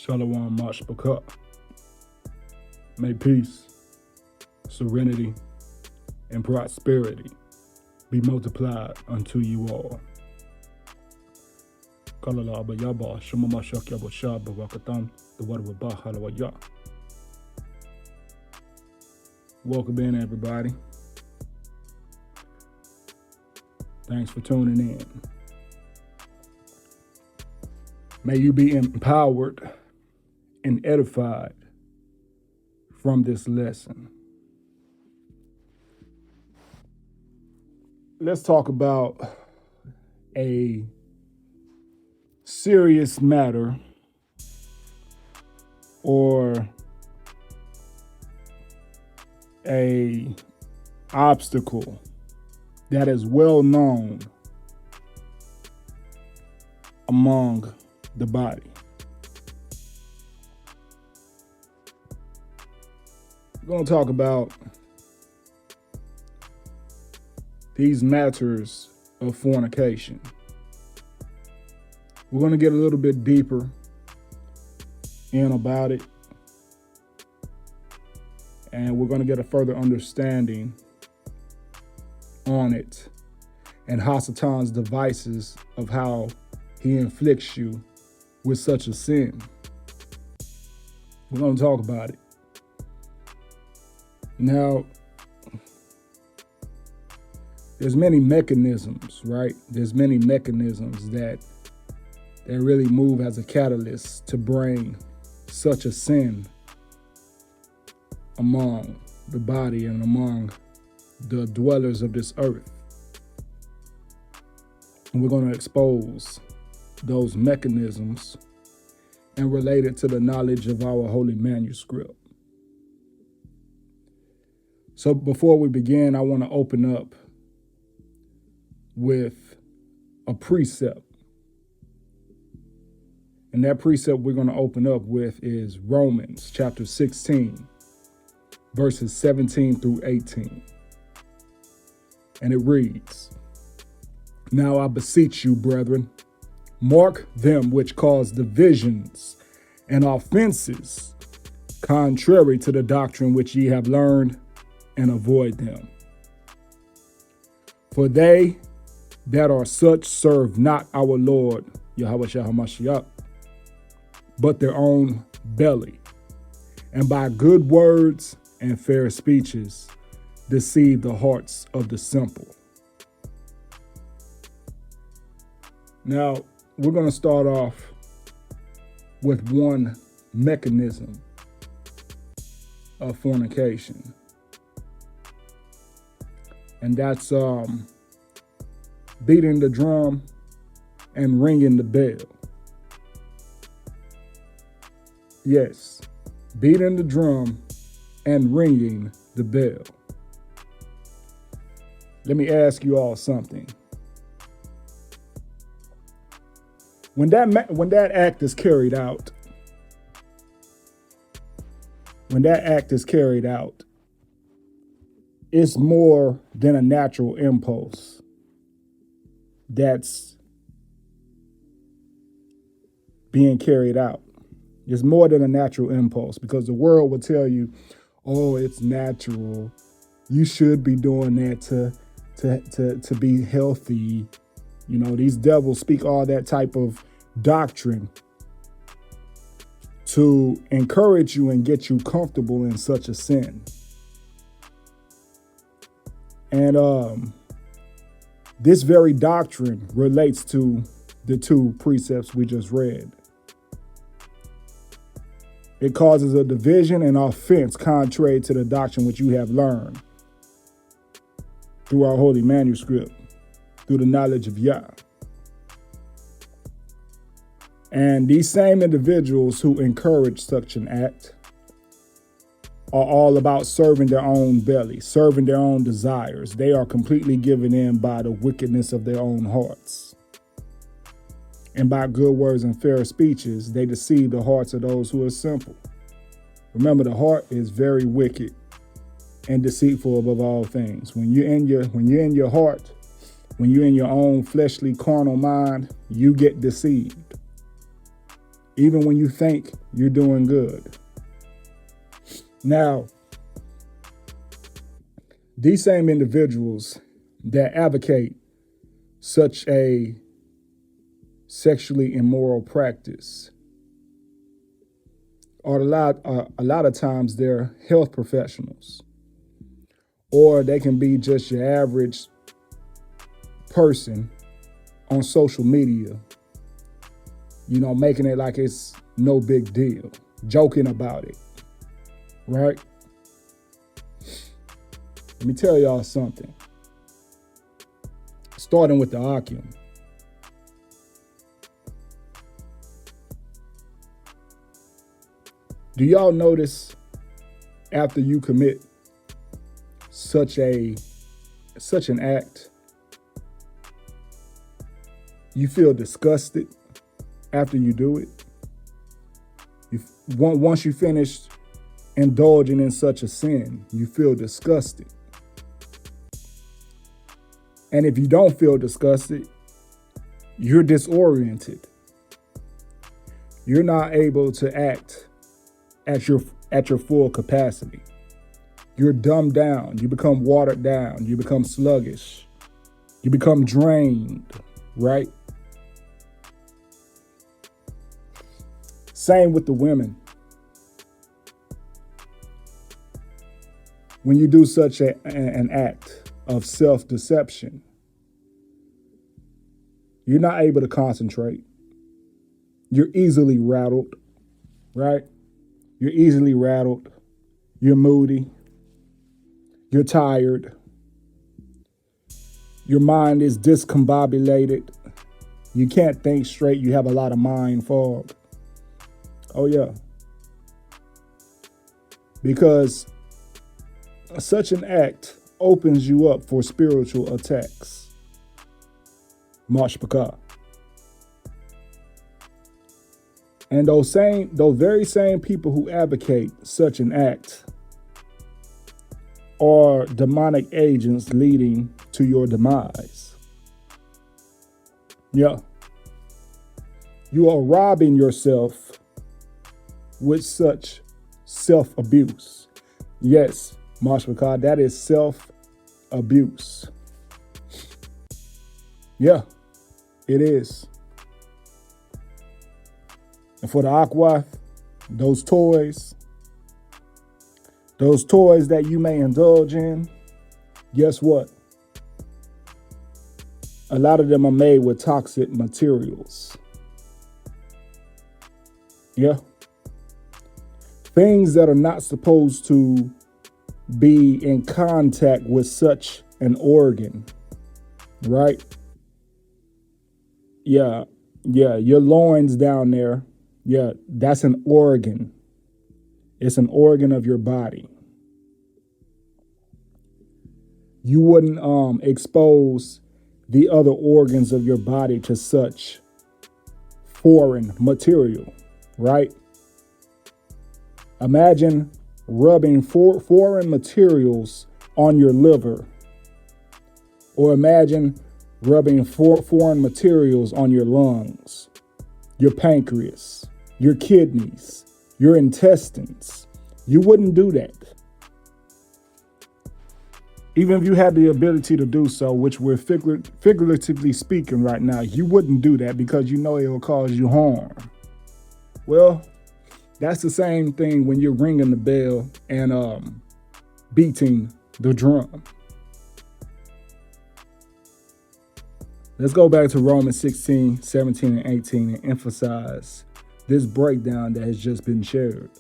Shalom Mashbaka. May peace, serenity, and prosperity be multiplied unto you all. Kalala Abayaba, Shamama Shakya Bashab, Wakatan, the Wadabah Halawaya. Welcome in, everybody. Thanks for tuning in. May you be empowered and edified from this lesson. Let's talk about a serious matter or a obstacle that is well known among the body. We're going to talk about these matters of fornication. We're going to get a little bit deeper in about it, and we're going to get a further understanding on it and Hasatan's devices of how he inflicts you with such a sin. We're going to talk about it. Now, there's many mechanisms, right? There's many mechanisms that really move as a catalyst to bring such a sin among the body and among the dwellers of this earth. And we're going to expose those mechanisms and relate it to the knowledge of our holy manuscript. So before we begin, I want to open up with a precept. And that precept we're going to open up with is Romans chapter 16, verses 17 through 18. And it reads, "Now I beseech you, brethren, mark them which cause divisions and offenses, contrary to the doctrine which ye have learned, and avoid them. For they that are such serve not our Lord, Yahweh HaMashiach, but their own belly, and by good words and fair speeches deceive the hearts of the simple." Now, we're going to start off with one mechanism of fornication. And that's beating the drum and ringing the bell. Yes, beating the drum and ringing the bell. Let me ask you all something. When that act is carried out, it's more than a natural impulse that's being carried out. It's more than a natural impulse, because the world will tell you, oh, it's natural. You should be doing that to be healthy. You know, these devils speak all that type of doctrine to encourage you and get you comfortable in such a sin. And this very doctrine relates to the two precepts we just read. It causes a division and offense contrary to the doctrine which you have learned through our holy manuscript, through the knowledge of Yah. And these same individuals who encourage such an act are all about serving their own belly, serving their own desires. They are completely given in by the wickedness of their own hearts. And by good words and fair speeches, they deceive the hearts of those who are simple. Remember, the heart is very wicked and deceitful above all things. When you're in your heart, when you're in your own fleshly carnal mind, you get deceived. even when you think you're doing good. Now, these same individuals that advocate such a sexually immoral practice are a lot of times they're health professionals, or they can be just your average person on social media, making it like it's no big deal, joking about it, right? Let me tell y'all something. Starting with the Akim. Do y'all notice after you commit such an act, you feel disgusted after you do it? Once you finish indulging in such a sin, you feel disgusted. And if you don't feel disgusted, you're disoriented. You're not able to act at your full capacity. You're dumbed down. You become watered down. You become sluggish. You become drained, right? Same with the women. When you do such an act of self-deception, you're not able to concentrate. You're easily rattled, right? You're easily rattled. You're moody. You're tired. Your mind is discombobulated. You can't think straight. You have a lot of mind fog. Oh, yeah. Because such an act opens you up for spiritual attacks. Mashpaka. And those very same people who advocate such an act are demonic agents leading to your demise. Yeah. You are robbing yourself with such self-abuse. Yes, Mashpaka, that is self-abuse. Yeah, it is. And for the Aqua, those toys that you may indulge in, guess what? A lot of them are made with toxic materials. Yeah. Things that are not supposed to be in contact with such an organ, right? Yeah, your loins down there. Yeah, that's an organ. It's an organ of your body. You wouldn't expose the other organs of your body to such foreign material, right? Imagine rubbing foreign materials on your liver, or imagine rubbing foreign materials on your lungs, your pancreas, your kidneys, your intestines. You wouldn't do that. Even if you had the ability to do so, which we're figuratively speaking right now, you wouldn't do that because you know it will cause you harm. Well, that's the same thing when you're ringing the bell and beating the drum. Let's go back to Romans 16, 17, and 18 and emphasize this breakdown that has just been shared.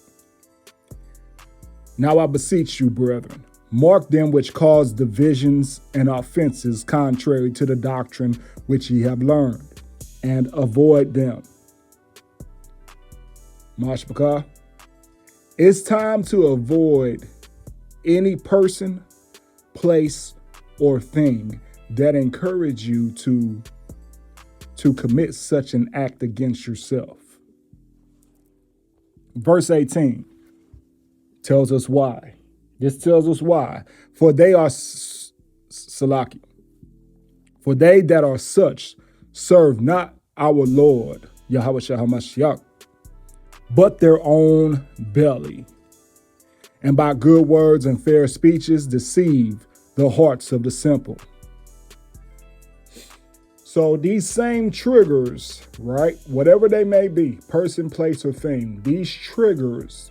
Now I beseech you, brethren, mark them which cause divisions and offenses contrary to the doctrine which ye have learned, and avoid them. Mashpaka, it's time to avoid any person, place, or thing that encourage you to commit such an act against yourself. Verse 18 tells us why. This tells us why. For they are Salaki. For they that are such serve not our Lord, Yahweh Shah HaMashiach, but their own belly, and by good words and fair speeches deceive the hearts of the simple. So these same triggers, right, whatever they may be, person, place, or thing, these triggers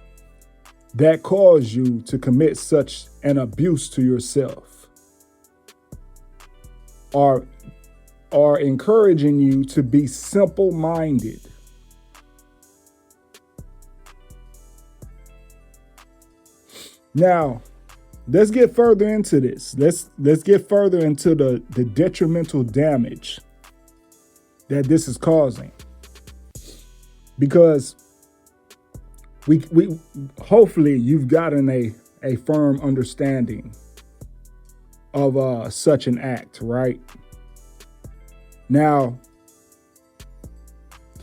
that cause you to commit such an abuse to yourself are encouraging you to be simple-minded. Now, let's get further into this. Let's get further into the detrimental damage that this is causing. Because we hopefully you've gotten a firm understanding of such an act, right? Now,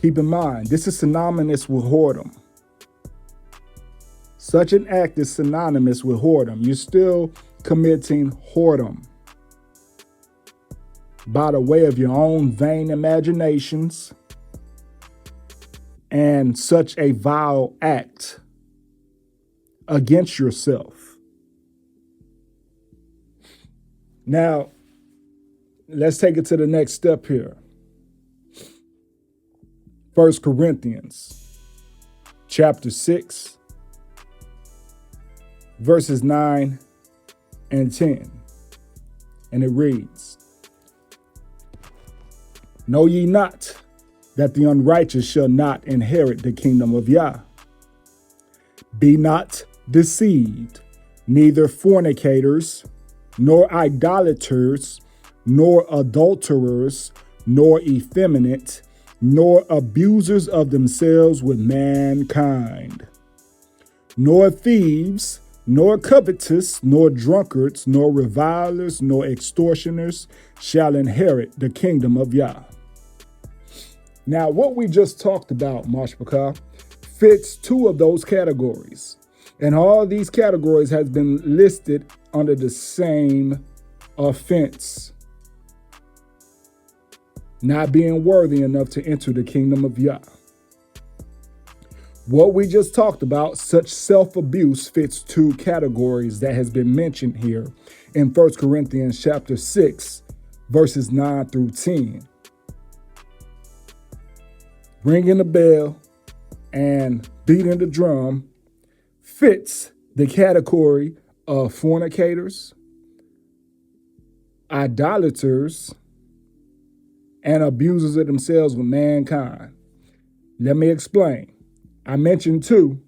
keep in mind, this is synonymous with whoredom. Such an act is synonymous with whoredom. You're still committing whoredom by the way of your own vain imaginations and such a vile act against yourself. Now, let's take it to the next step here. 1 Corinthians chapter 6, verses 9 and 10. And it reads, "Know ye not that the unrighteous shall not inherit the kingdom of Yah? Be not deceived, neither fornicators, nor idolaters, nor adulterers, nor effeminate, nor abusers of themselves with mankind, nor thieves, nor covetous, nor drunkards, nor revilers, nor extortioners shall inherit the kingdom of Yah." Now, what we just talked about, Mashpaka, fits two of those categories. And all these categories has been listed under the same offense: not being worthy enough to enter the kingdom of Yah. What we just talked about, such self-abuse, fits two categories that has been mentioned here in 1 Corinthians chapter 6, verses 9 through 10. Ringing the bell and beating the drum fits the category of fornicators, idolaters, and abusers of themselves with mankind. Let me explain. I mentioned two,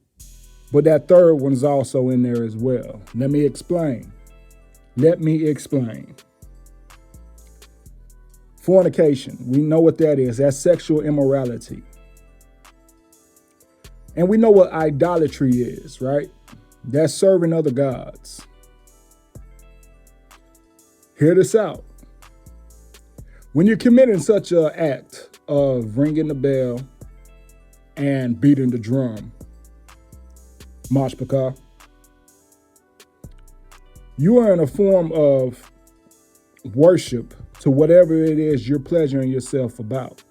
but that third one is also in there as well. Let me explain. Fornication, we know what that is. That's sexual immorality. And we know what idolatry is, right? That's serving other gods. Hear this out. When you're committing such an act of ringing the bell and beating the drum, Mashpaka, you are in a form of worship to whatever it is you're pleasuring yourself about.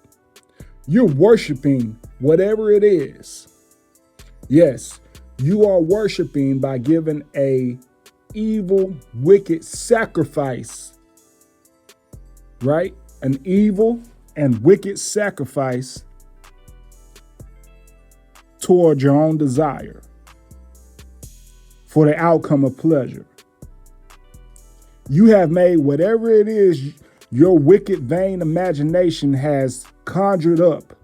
You're worshiping whatever it is. Yes, you are worshiping by giving a evil, wicked sacrifice, right? An evil and wicked sacrifice toward your own desire for the outcome of pleasure. You have made whatever it is your wicked, vain imagination has conjured up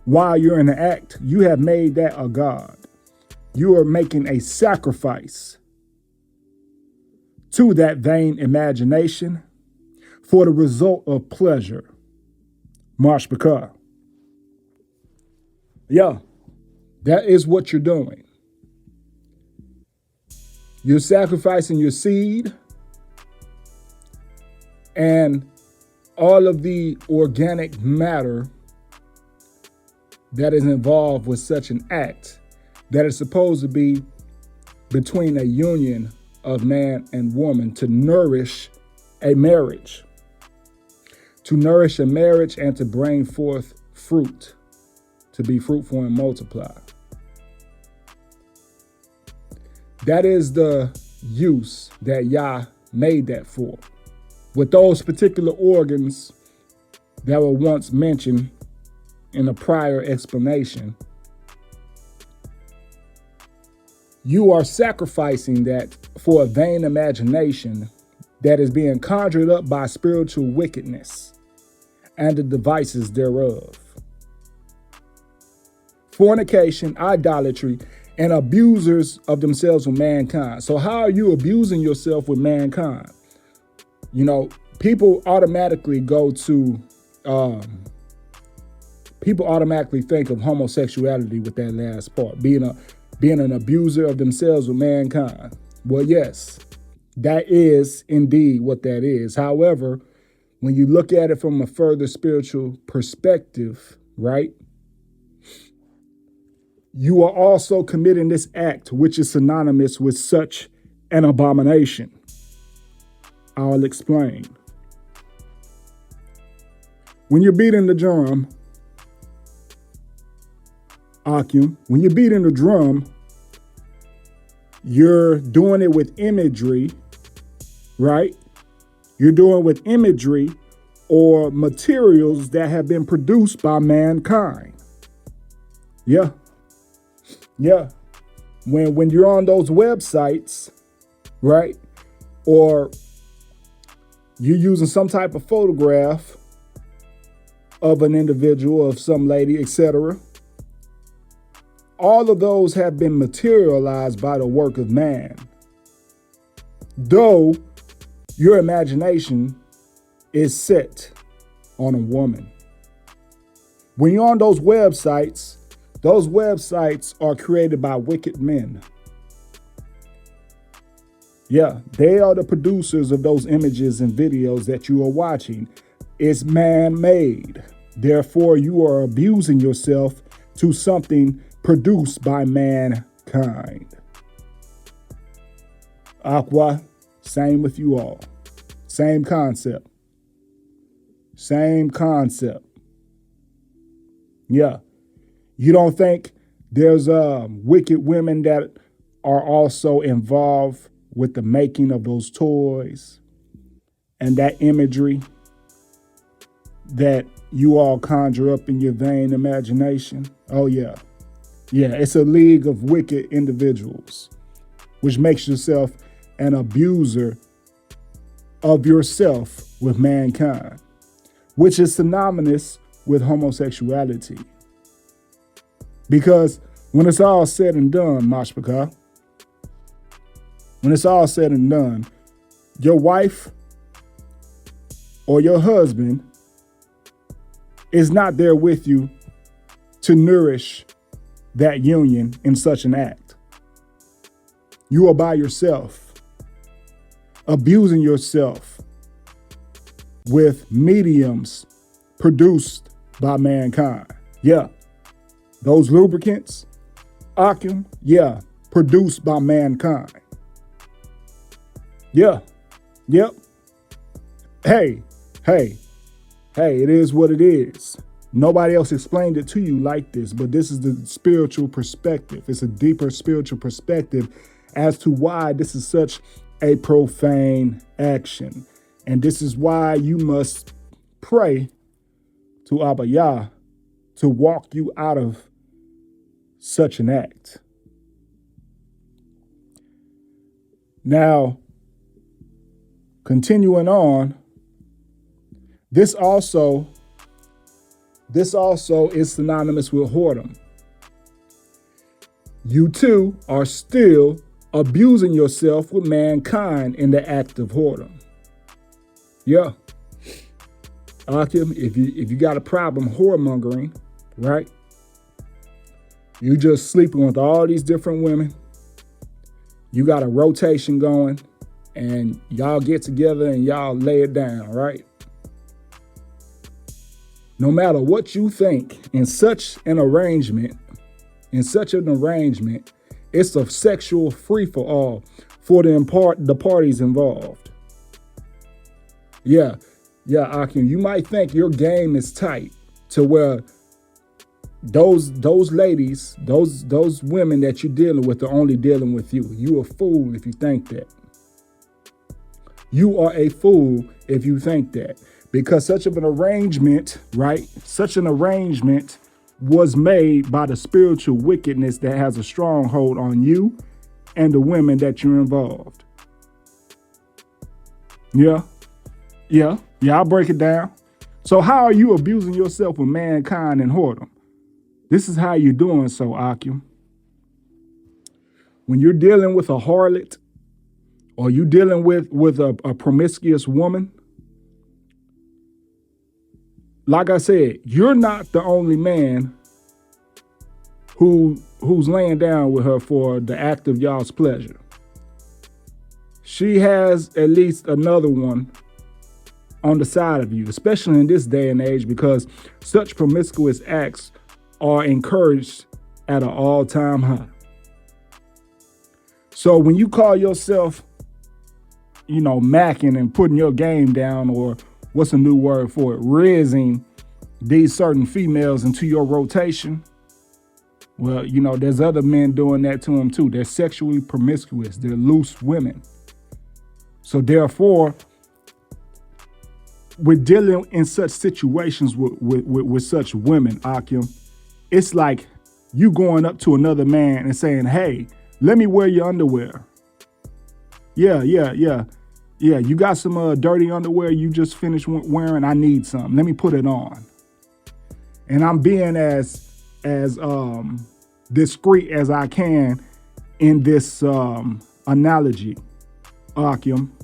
while you're in the act. You have made that a god. You are making a sacrifice to that vain imagination for the result of pleasure. Mashpaka. Yeah, that is what you're doing. You're sacrificing your seed and all of the organic matter that is involved with such an act that is supposed to be between a union of man and woman to nourish a marriage. To nourish a marriage and to bring forth fruit, to be fruitful and multiply. That is the use that Yah made that for. With those particular organs that were once mentioned in a prior explanation, you are sacrificing that for a vain imagination that is being conjured up by spiritual wickedness and the devices thereof. Fornication, idolatry, and abusers of themselves with mankind. So how are you abusing yourself with mankind? You know, people automatically think of homosexuality with that last part, being an abuser of themselves with mankind. Well, yes, that is indeed what that is. However, when you look at it from a further spiritual perspective, right, you are also committing this act, which is synonymous with such an abomination. I'll explain. When you're beating the drum, Akim, when you're beating the drum, you're doing it with imagery, right? You're doing it with imagery or materials that have been produced by mankind. Yeah. When you're on those websites, right? Or you're using some type of photograph of an individual, of some lady, etc. All of those have been materialized by the work of man. Though your imagination is set on a woman. When you're on those websites are created by wicked men. Yeah, they are the producers of those images and videos that you are watching. It's man-made. Therefore, you are abusing yourself to something produced by mankind. Aqua, same with you all. Same concept. Yeah. You don't think there's wicked women that are also involved with the making of those toys and that imagery that you all conjure up in your vain imagination? Oh, yeah. Yeah, it's a league of wicked individuals, which makes yourself an abuser of yourself with mankind, which is synonymous with homosexuality. Because when it's all said and done, Mashpaka, when it's all said and done, your wife or your husband is not there with you to nourish that union in such an act. You are by yourself, abusing yourself with mediums produced by mankind. Yeah. Those lubricants, Akim, yeah, produced by mankind. Yeah. Yep. Hey, it is what it is. Nobody else explained it to you like this, but this is the spiritual perspective. It's a deeper spiritual perspective as to why this is such a profane action. And this is why you must pray to Abba Yah to walk you out of such an act. Now, continuing on, this also is synonymous with whoredom. You too are still abusing yourself with mankind in the act of whoredom. Yeah. Akim, if you got a problem whoremongering, right? You just sleeping with all these different women. You got a rotation going and y'all get together and y'all lay it down, right? No matter what you think, in such an arrangement, it's a sexual free-for-all for the parties involved. Yeah, Akim, you might think your game is tight to where those ladies, those women that you're dealing with are only dealing with you. You a fool if you think that. You are a fool if you think that. Because such of an arrangement, right? Such an arrangement was made by the spiritual wickedness that has a stronghold on you and the women that you're involved. Yeah, I'll break it down. So how are you abusing yourself with mankind and whoredom? This is how you're doing so, Akim. When you're dealing with a harlot or you dealing with a promiscuous woman, like I said, you're not the only man who's laying down with her for the act of y'all's pleasure. She has at least another one on the side of you, especially in this day and age, because such promiscuous acts are encouraged at an all-time high. So when you call yourself, macking and putting your game down, or what's a new word for it, rizzing these certain females into your rotation, well, there's other men doing that to them too. They're sexually promiscuous. They're loose women. So therefore, with dealing in such situations with such women, Akim, it's like you going up to another man and saying, hey, let me wear your underwear. Yeah. You got some dirty underwear you just finished wearing. I need some. Let me put it on. And I'm being as discreet as I can in this analogy, Akim.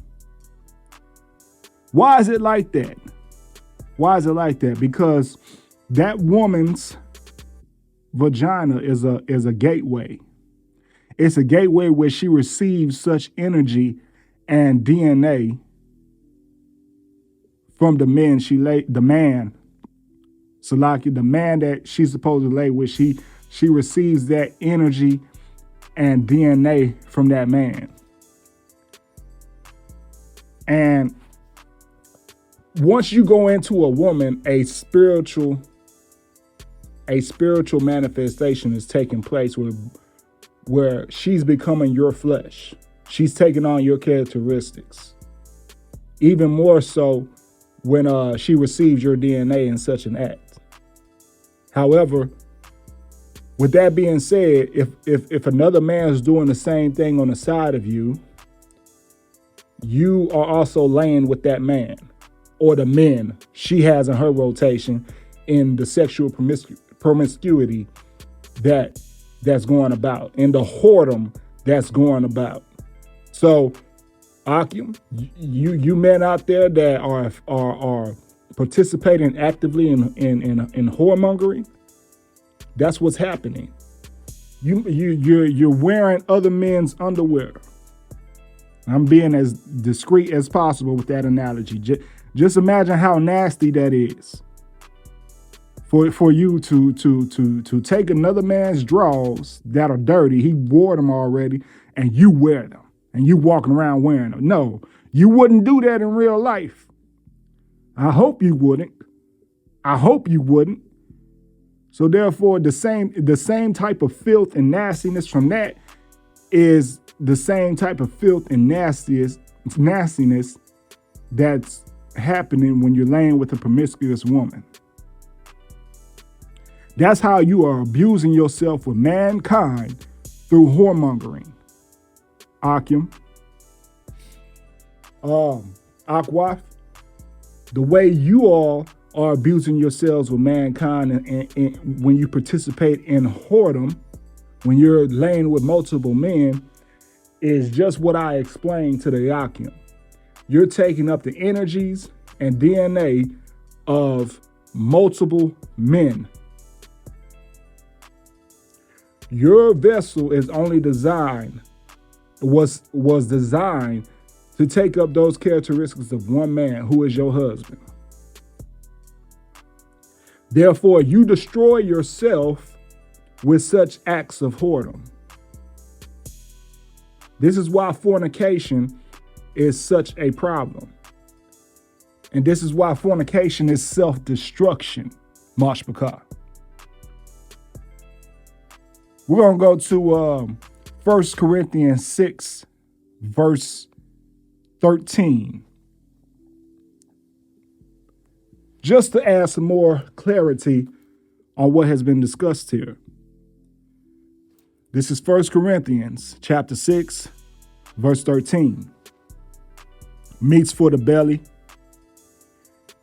Why is it like that? Because that woman's vagina is a gateway. It's a gateway where she receives such energy and DNA from the man Salaki, the man that she's supposed to lay with. She receives that energy and DNA from that man. And once you go into a woman, a spiritual manifestation is taking place where she's becoming your flesh. She's taking on your characteristics. Even more so when she receives your DNA in such an act. However, with that being said, if another man is doing the same thing on the side of you, you are also laying with that man or the men she has in her rotation in the sexual promiscuity that's going about, in the whoredom that's going about. So, Akim, you men out there that are participating actively in whoremongering, that's what's happening. You're wearing other men's underwear. I'm being as discreet as possible with that analogy. Just imagine how nasty that is. For you to take another man's drawers that are dirty, he wore them already, and you wear them, and you walking around wearing them. No, you wouldn't do that in real life. I hope you wouldn't. So therefore, the same type of filth and nastiness from that is the same type of filth and nastiness that's happening when you're laying with a promiscuous woman. That's how you are abusing yourself with mankind through whoremongering. Akim. Akwaf, the way you all are abusing yourselves with mankind and when you participate in whoredom, when you're laying with multiple men, is just what I explained to the Akim. You're taking up the energies and DNA of multiple men. Your vessel is only was designed to take up those characteristics of one man who is your husband. Therefore, you destroy yourself with such acts of whoredom. This is why fornication is such a problem. And this is why fornication is self-destruction, Mashbaka. We're going to go to 1 Corinthians 6, verse 13. Just to add some more clarity on what has been discussed here. This is 1 Corinthians chapter 6, verse 13. Meats for the belly,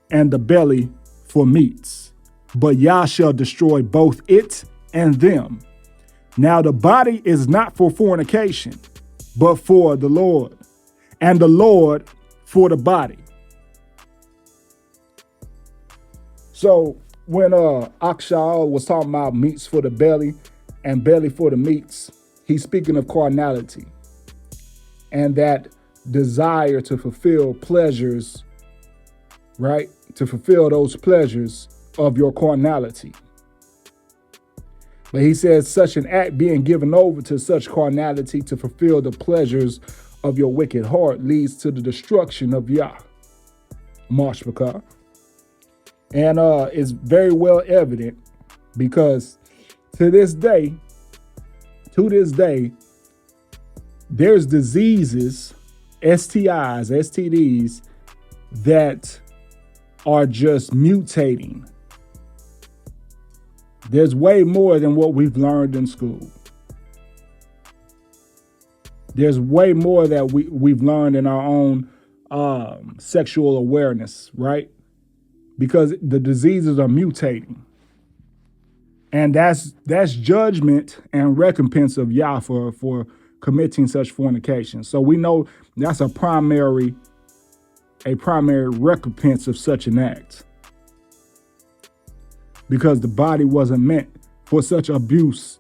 and the belly for meats. But Yah shall destroy both it and them. Now the body is not for fornication, but for the Lord, and the Lord for the body. So when Akshal was talking about meats for the belly and belly for the meats, he's speaking of carnality and that desire to fulfill pleasures, right? To fulfill those pleasures of your carnality. But he says such an act being given over to such carnality to fulfill the pleasures of your wicked heart leads to the destruction of Yah, Mashbakah. And it's very well evident because to this day, there's diseases, STIs, STDs that are just mutating. There's way more than what we've learned in school. There's way more that we've learned in our own sexual awareness, right? Because the diseases are mutating. And that's judgment and recompense of Yah for committing such fornication. So we know that's a primary recompense of such an act. Because the body wasn't meant for such abuse,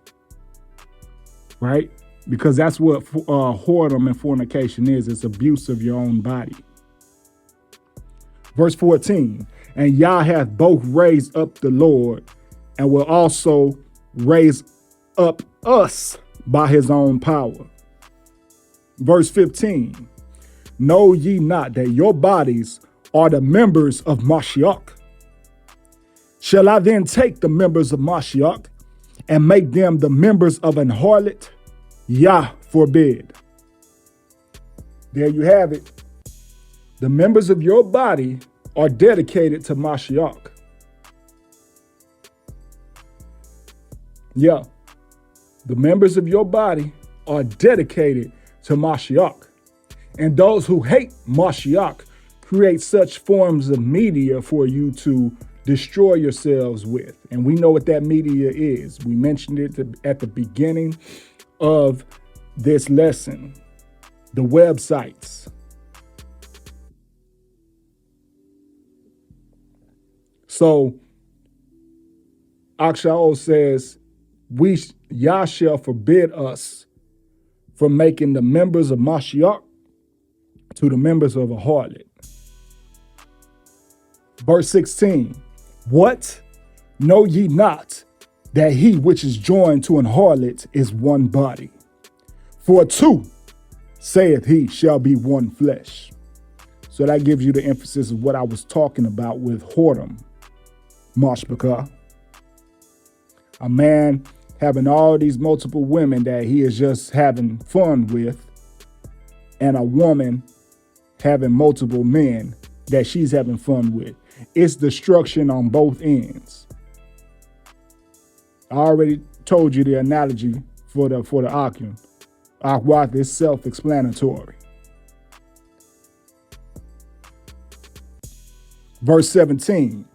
right? Because that's what whoredom and fornication is. It's abuse of your own body. Verse 14, and Yah hath both raised up the Lord and will also raise up us by his own power. Verse 15, know ye not that your bodies are the members of Mashiach? Shall I then take the members of Mashiach and make them the members of an harlot? Yah forbid. There you have it. The members of your body are dedicated to Mashiach. Yeah. The members of your body are dedicated to Mashiach. And those who hate Mashiach create such forms of media for you to destroy yourselves with. And we know what that media is. We mentioned it at the beginning of this lesson. The websites. So Akshao says, Yah shall forbid us from making the members of Mashiach to the members of a harlot. Verse 16, what? Know ye not that he which is joined to an harlot is one body? For two, saith he, shall be one flesh. So that gives you the emphasis of what I was talking about with whoredom, Mashbakah. A man having all these multiple women that he is just having fun with, and a woman having multiple men that she's having fun with. It's destruction on both ends. I already told you the analogy for the Akim. Akwat is self-explanatory. Verse 17.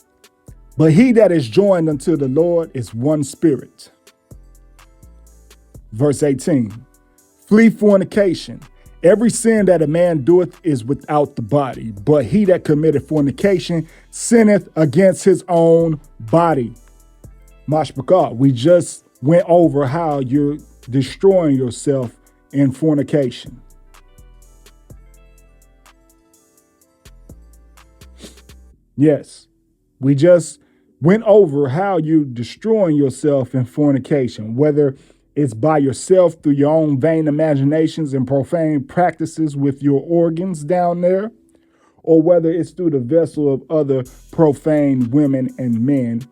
But he that is joined unto the Lord is one spirit. Verse 18. Flee fornication. Every sin that a man doeth is without the body, but he that committeth fornication sinneth against his own body. Mashbakah, we just went over how you're destroying yourself in fornication. Yes, we just went over how you're destroying yourself in fornication, whether it's by yourself through your own vain imaginations and profane practices with your organs down there, or whether it's through the vessel of other profane women and men,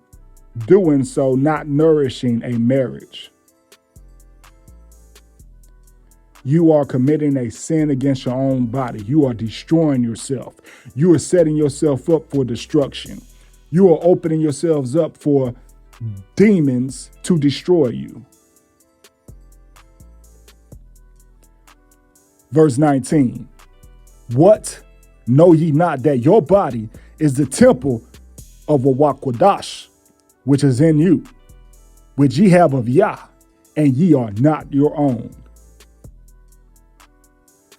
doing so not nourishing a marriage. You are committing a sin against your own body. You are destroying yourself. You are setting yourself up for destruction. You are opening yourselves up for demons to destroy you. Verse 19. What? Know ye not that your body is the temple of a Wakwadash, which is in you, which ye have of Yah, and ye are not your own?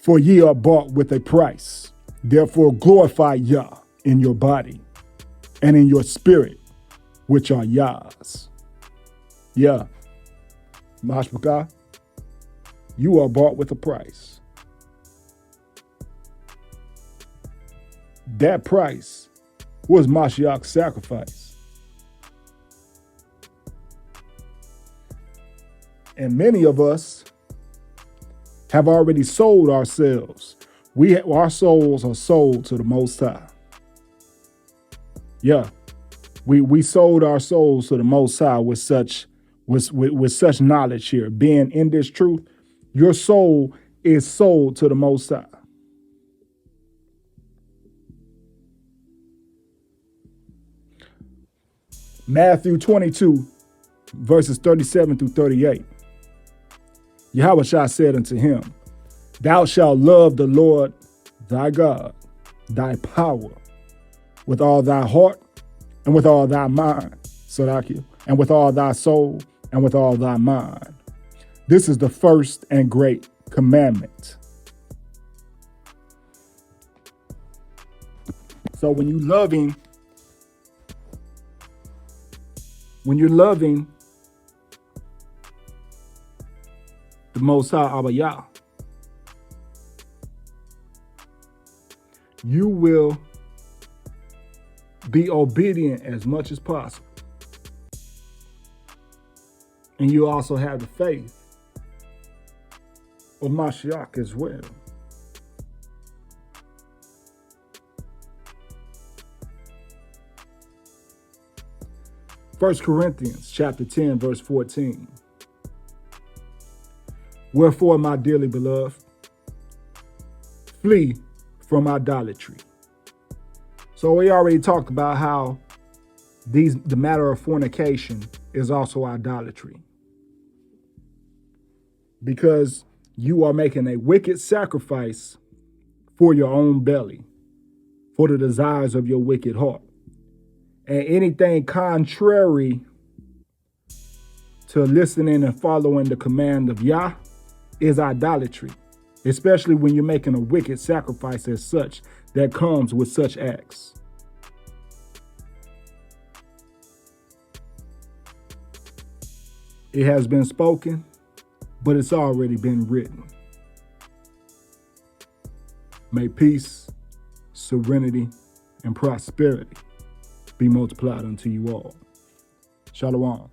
For ye are bought with a price. Therefore glorify Yah in your body and in your spirit, which are Yah's. Yeah. Mashbaka, you are bought with a price. That price was Mashiach's sacrifice. And many of us have already sold ourselves. Our souls are sold to the Most High. Yeah, we sold our souls to the Most High with such knowledge here. Being in this truth, your soul is sold to the Most High. Matthew 22, verses 37 through 38. Yahweh said unto him, Thou shalt love the Lord thy God, thy power, with all thy heart, and with all thy mind, Salakia, and with all thy soul, and with all thy mind. This is the first and great commandment. So when you're loving the Most High Abba Yah, you will be obedient as much as possible. And you also have the faith of Mashiach as well. First Corinthians chapter 10, verse 14. Wherefore, my dearly beloved, flee from idolatry. So we already talked about how the matter of fornication is also idolatry. Because you are making a wicked sacrifice for your own belly, for the desires of your wicked heart. And anything contrary to listening and following the command of Yah is idolatry, especially when you're making a wicked sacrifice as such that comes with such acts. It has been spoken, but it's already been written. May peace, serenity, and prosperity be multiplied unto you all. Shalom.